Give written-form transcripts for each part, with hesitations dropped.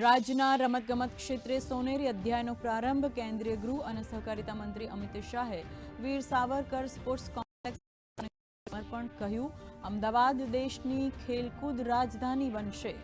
રાજ્યના રમતગમત ક્ષેત્રે સોનેરી અધ્યાયનો પ્રારંભ કેન્દ્રીય ગૃહ અને સહકારિતા મંત્રી અમિત શાહે વીર સાવરકર સ્પોર્ટ્સ કોમ્પ્લેક્સ સમર્પણ કહ્યું, અમદાવાદ દેશની ખેલકૂદ રાજધાની બનશે.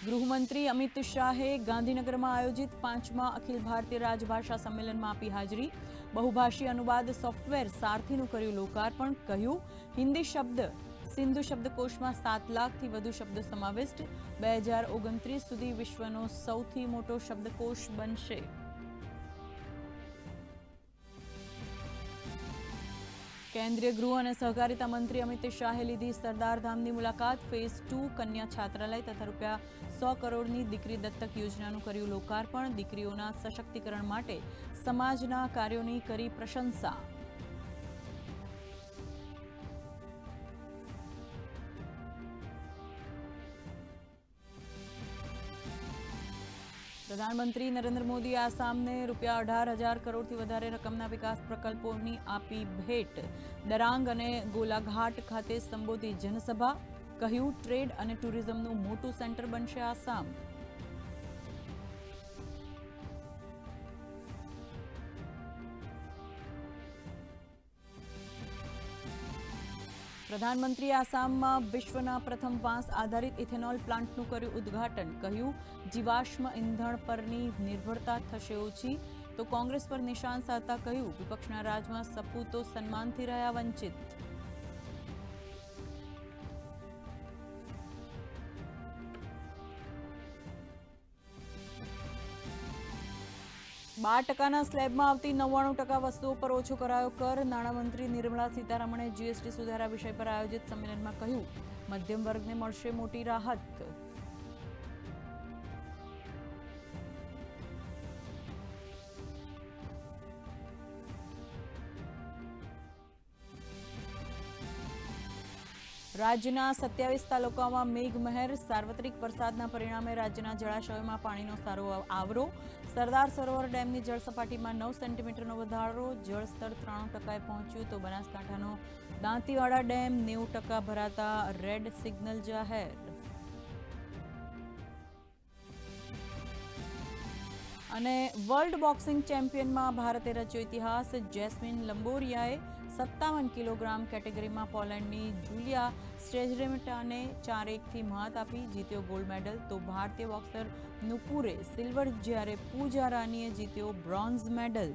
ગૃહમંત્રી અમિત શાહે ગાંધીનગરમાં આયોજિત 5મા અખિલ ભારતીય રાજભાષા સંમેલનમાં આપી હાજરી. બહુભાષી અનુવાદ સોફ્ટવેર સારથીનું કર્યું લોકાર્પણ. કહ્યું, હિન્દી શબ્દ સિંધુ શબ્દકોશમાં 7 લાખથી વધુ શબ્દો સમાવિષ્ટ. 2029 સુધી વિશ્વનો સૌથી મોટો શબ્દકોશ બનશે. કેન્દ્રીય ગૃહ અને સહકારિતા મંત્રી અમિત શાહે લીધી સરદારધામની મુલાકાત. ફેઝ 2 કન્યા છાત્રાલય તથા ₹100 કરોડની દીકરી દત્તક યોજનાનું કર્યું લોકાર્પણ. દીકરીઓના સશક્તિકરણ માટે સમાજના કાર્યોની કરી પ્રશંસા. પ્રધાનમંત્રી નરેન્દ્ર મોદીએ આસામને ₹18,000 કરોડથી વધારે રકમના વિકાસ પ્રકલ્પોની આપી ભેટ. દરાંગ અને ગોલાઘાટ ખાતે સંબોધી જનસભા. કહ્યું, ટ્રેડ અને ટુરિઝમનું મોટું સેન્ટર બનશે આસામ. પ્રધાનમંત્રીએ આસામમાં વિશ્વના પ્રથમ વાંસ આધારિત ઇથેનોલ પ્લાન્ટનું કર્યું ઉદ્ઘાટન. કહ્યું, જીવાશ્મ ઇંધણ પરની નિર્ભરતા થશે ઓછી. તો કોંગ્રેસ પર નિશાન સાધતા કહ્યું, વિપક્ષના રાજમાં સપૂતો સન્માનથી રહ્યા વંચિત. 12% સ્લેબમાં આવતી 99% વસ્તુઓ પર ઓછો કરાયો કર. નાણામંત્રી નિર્મલા સીતારમણે જીએસટી સુધારા વિષય પર આયોજિત સંમેલનમાં કહ્યું, મધ્યમ વર્ગને મળશે મોટી રાહત. રાજ્યના 27 તાલુકાઓમાં મેઘમહેર. સાર્વત્રિક વરસાદના પરિણામે રાજ્યના જળાશયોમાં પાણીનો સારો આવરો. સરદાર સરોવર ડેમની જળસપાટીમાં 9 સેન્ટીમીટરનો વધારો. જળસ્તર 93%એ પહોંચ્યું. તો બનાસકાંઠાનો દાંતીવાડા ડેમ 90% ભરાતા રેડ સિગ્નલ જાહેર. અને વર્લ્ડ બોક્સિંગ ચેમ્પિયનમાં ભારતે રચ્યો ઇતિહાસ. જેસ્મીન લંબોરિયાએ 57 કિલોગ્રામ કેટેગરીમાં પોલેન્ડની જુલિયા સ્ટેજરેમિટાને 4-1થી માત આપી, જીત્યો ગોલ્ડ મેડલ. તો ભારતીય બોક્સર નુપુરે સિલ્વર, જ્યારે પૂજા રાનીએ જીત્યો બ્રોન્ઝ મેડલ.